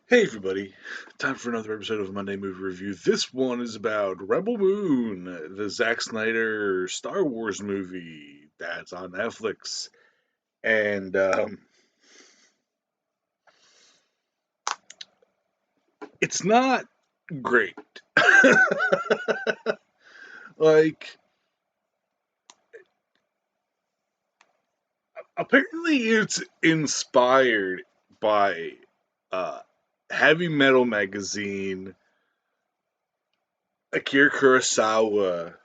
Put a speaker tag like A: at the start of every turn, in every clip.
A: Hey everybody, time for another episode of Monday Movie Review. This one is about Rebel Moon, the Zack Snyder Star Wars movie that's on Netflix. And it's not great. Like, apparently it's inspired by uh, Heavy Metal Magazine, Akira Kurosawa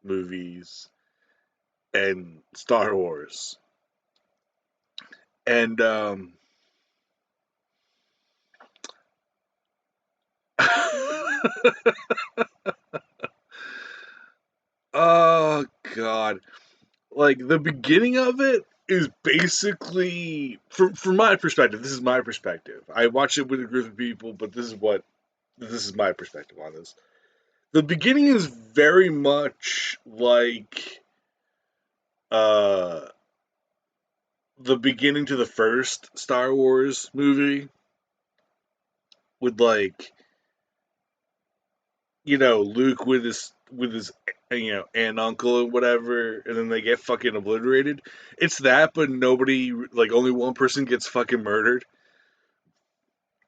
A: movies, and Star Wars. And oh god, like the beginning of it is basically, from my perspective, this is my perspective. I watched it with a group of people, but this is my perspective on this. The beginning is very much like uh the beginning to the first Star Wars movie, with, like, Luke with his aunt, uncle, and whatever, and then they get fucking obliterated. It's that, but nobody, like, only one person gets fucking murdered.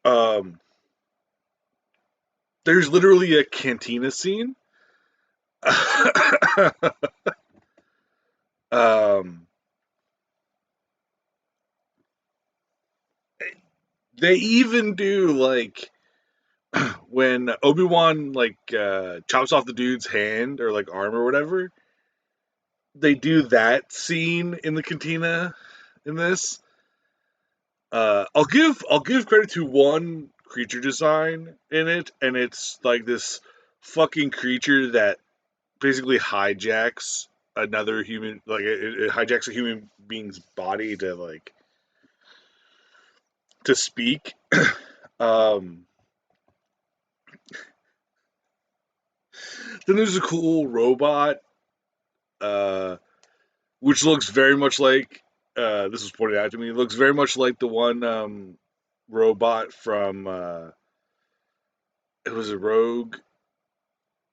A: Um, there's literally a cantina scene. um, they even do, like, when Obi-Wan, like, chops off the dude's hand or, like, arm or whatever. They do that scene in the cantina in this. I'll give credit to one creature design in it, and it's like this fucking creature that basically hijacks another human, like it hijacks a human being's body to, like, to speak. um, then there's a cool robot, uh, which looks very much like, this was pointed out to me. It looks very much like the one robot from, it was a Rogue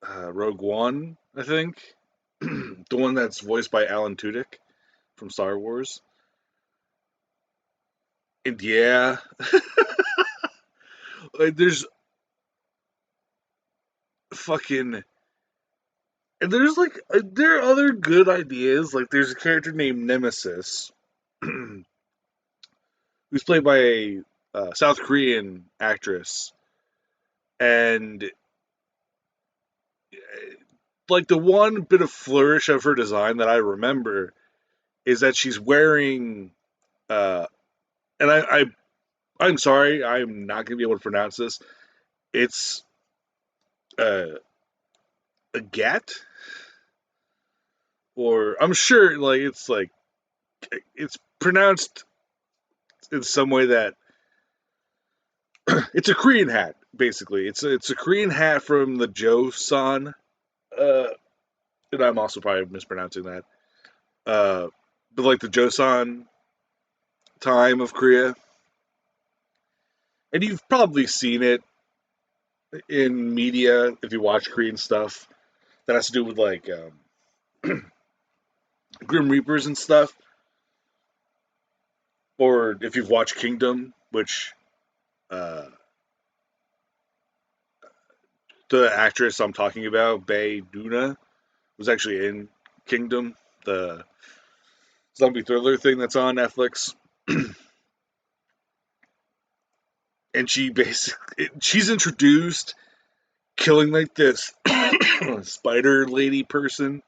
A: One, I think. The one that's voiced by Alan Tudyk from Star Wars. And yeah, like, there's fucking, and there's, like, there are other good ideas. Like, there's a character named Nemesis, who's played by a South Korean actress, and, like, the one bit of flourish of her design that I remember is that she's wearing, uh, and I'm sorry, I'm not gonna be able to pronounce this. It's uh, a gat, or I'm sure, like, it's pronounced in some way that it's a Korean hat. Basically, it's a Korean hat from the Joseon, uh, and I'm also probably mispronouncing that. Uh, but, like, the Joseon time of Korea, and you've probably seen it in media if you watch Korean stuff that has to do with, like, Grim Reapers and stuff, or if you've watched Kingdom, which, uh, the actress I'm talking about, Bae Duna, was actually in Kingdom, the zombie thriller thing that's on Netflix. And she's introduced killing, like, this spider lady person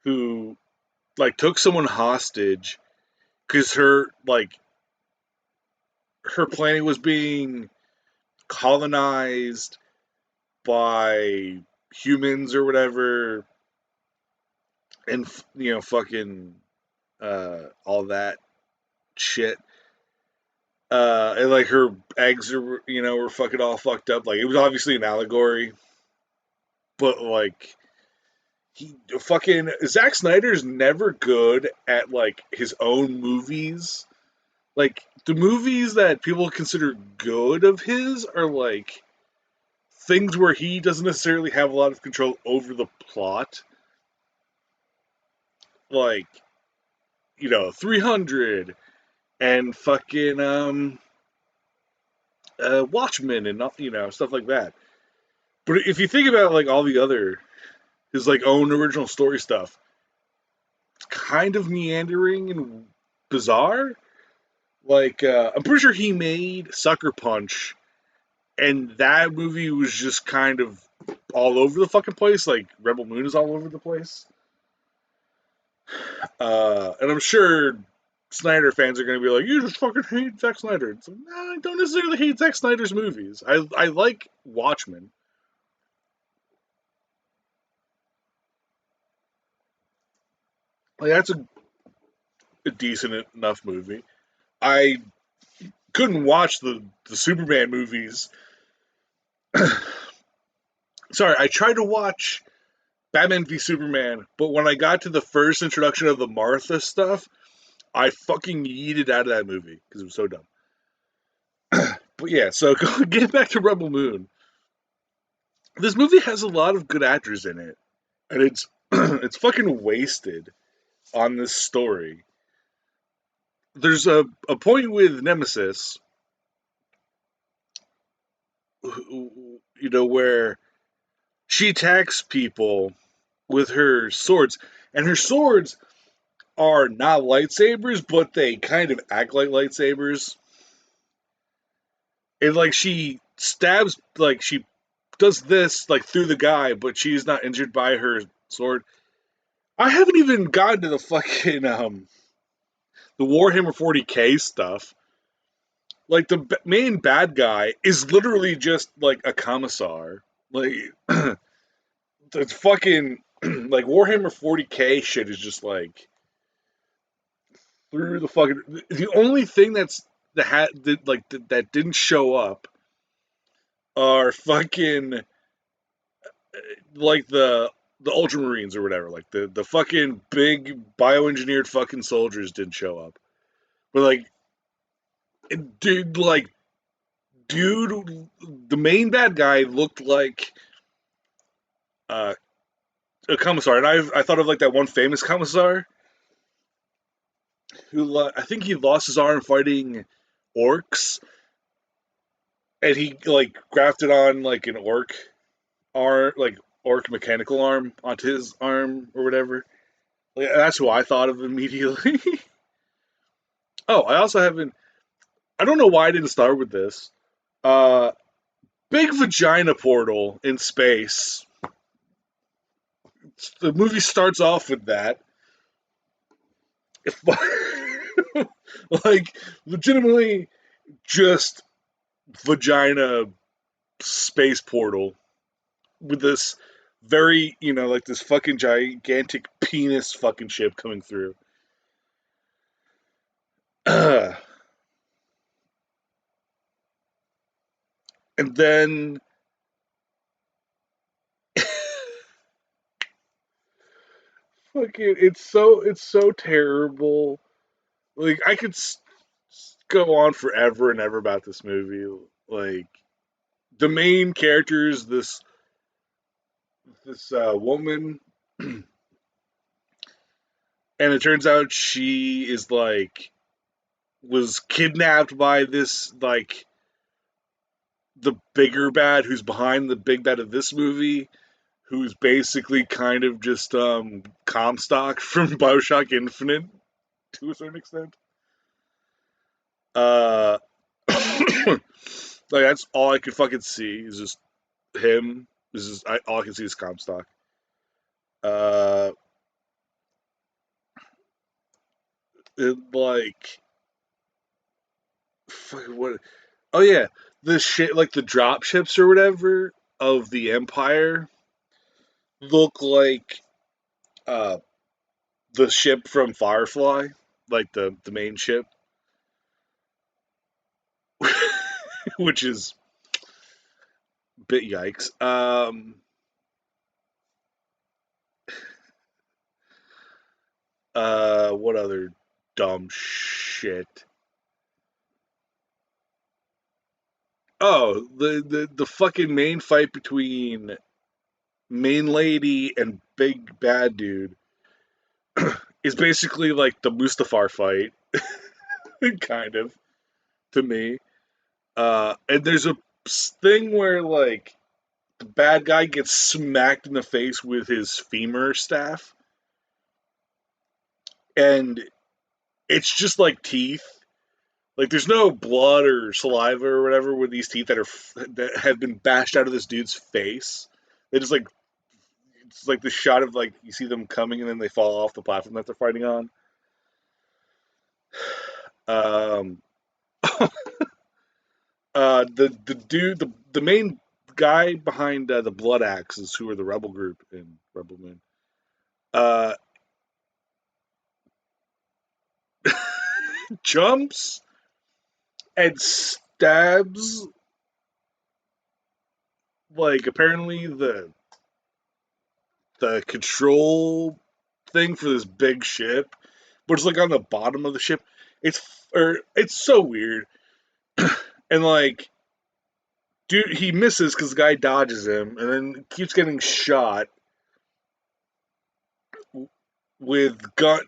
A: who, like, took someone hostage because her planet was being colonized by humans or whatever, and, fucking, all that shit. And, like, her eggs were fucking all fucked up. Like, it was obviously an allegory, but, like, he fucking Zack Snyder's never good at, like, his own movies Like the movies that people consider good of his are like things where he doesn't necessarily have a lot of control over the plot. Like, 300 and fucking Watchmen and stuff like that. But if you think about like all the other his like own original story stuff, it's kind of meandering and bizarre. Like I'm pretty sure he made Sucker Punch, and that movie was just kind of all over the fucking place. Like Rebel Moon is all over the place. And I'm sure Snyder fans are going to be like, "You just fucking hate Zack Snyder." It's like, no, I don't necessarily hate Zack Snyder's movies. I like Watchmen. Like that's a decent enough movie. I couldn't watch the Superman movies. Sorry, I tried to watch Batman v Superman, but when I got to the first introduction of the Martha stuff, I fucking yeeted out of that movie because it was so dumb. But yeah, so get back to Rebel Moon. This movie has a lot of good actors in it, and it's it's fucking wasted on this story. There's a point with Nemesis, where she attacks people with her swords, and her swords are not lightsabers, but they kind of act like lightsabers. And like she stabs, like she does this like through the guy, but she's not injured by her sword. I haven't even gotten to the fucking the Warhammer 40k stuff. Like the main bad guy is literally just like a commissar. Like it's fucking like Warhammer 40k shit is just like through the fucking. The only thing that didn't show up are fucking like the Ultramarines or whatever. Like the fucking big bioengineered fucking soldiers didn't show up. But like, dude, the main bad guy looked like uh, a commissar, and I thought of like that one famous commissar who I think he lost his arm fighting orcs, and he like grafted on like an like orc mechanical arm onto his arm or whatever. Like, that's who I thought of immediately. Oh, I also haven't. I don't know why I didn't start with this. Uh, Big vagina portal in space. The movie starts off with that. If, like, legitimately just vagina space portal with this very, like this fucking gigantic penis fucking ship coming through. And then fucking it's so terrible. Like I could go on forever and ever about this movie. Like the main character is this woman, and it turns out she is like was kidnapped by this like the bigger bad who's behind the big bad of this movie, who's basically kind of just Comstock from Bioshock Infinite to a certain extent. Uh, like that's all I could fucking see is just him. All I can see is Comstock. Uh, like fucking what? Oh yeah, the shit like the drop ships or whatever of the Empire look like uh the ship from Firefly, like the main ship, which is a bit yikes. What other dumb shit? Oh, the fucking main fight between main lady and big bad dude is basically like the Mustafar fight, kind of, to me. And there's a thing where like the bad guy gets smacked in the face with his femur staff, and it's just like teeth. Like there's no blood or saliva or whatever with these teeth that have been bashed out of this dude's face. They just like it's like the shot of like you see them coming and then they fall off the platform that they're fighting on. Um, the dude the main guy behind the Blood Axes, who are the rebel group in Rebel Moon, uh, jumps and stabs like apparently the control thing for this big ship, but it's like on the bottom of the ship. It's it's so weird, and like dude, he misses because the guy dodges him, and then keeps getting shot with gun.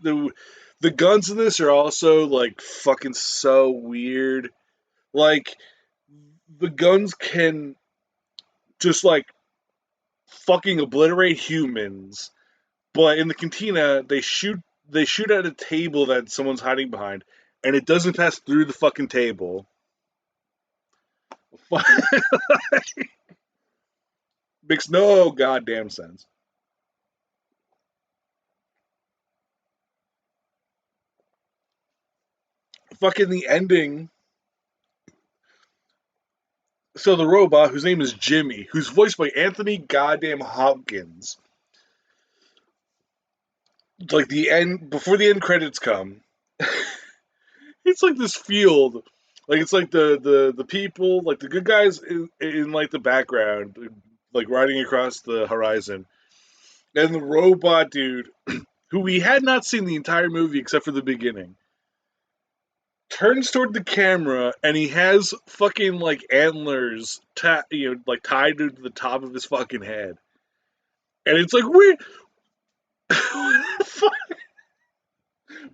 A: The guns in this are also like fucking so weird. Like the guns can just like fucking obliterate humans, but in the cantina they shoot at a table that someone's hiding behind, and it doesn't pass through the fucking table. Makes no goddamn sense. Fucking the ending. So the robot, whose name is Jimmy, who's voiced by Anthony goddamn Hopkins, like the end before the end credits come, it's like this field, like it's like the people, like the good guys in like the background, like riding across the horizon, and the robot dude, who we had not seen the entire movie except for the beginning, turns toward the camera and he has fucking like antlers, like tied to the top of his fucking head, and it's like where,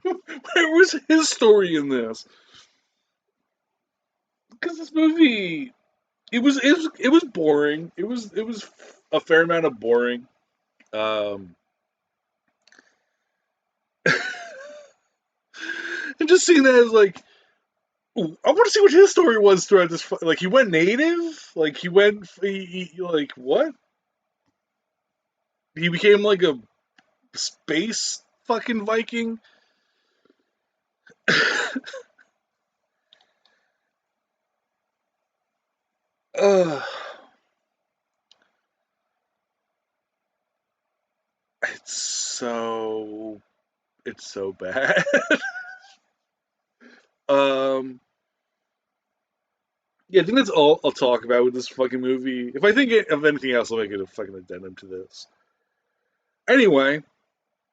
A: where was his story in this? Because this movie, it was boring. It was a fair amount of boring. Um, and just seeing that as like, ooh, I want to see what his story was throughout this. Like he went native. Like like what? He became like a space fucking Viking. uh, it's so it's so bad. um, yeah, I think that's all I'll talk about with this fucking movie. If I think of anything else, I'll make it a fucking addendum to this. Anyway,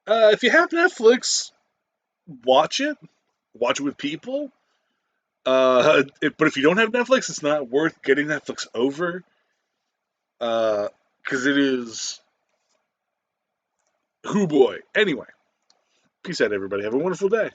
A: if you have Netflix, watch it. Watch it with people. But if you don't have Netflix, it's not worth getting Netflix over. Because it is. Who boy. Anyway, peace out, everybody. Have a wonderful day.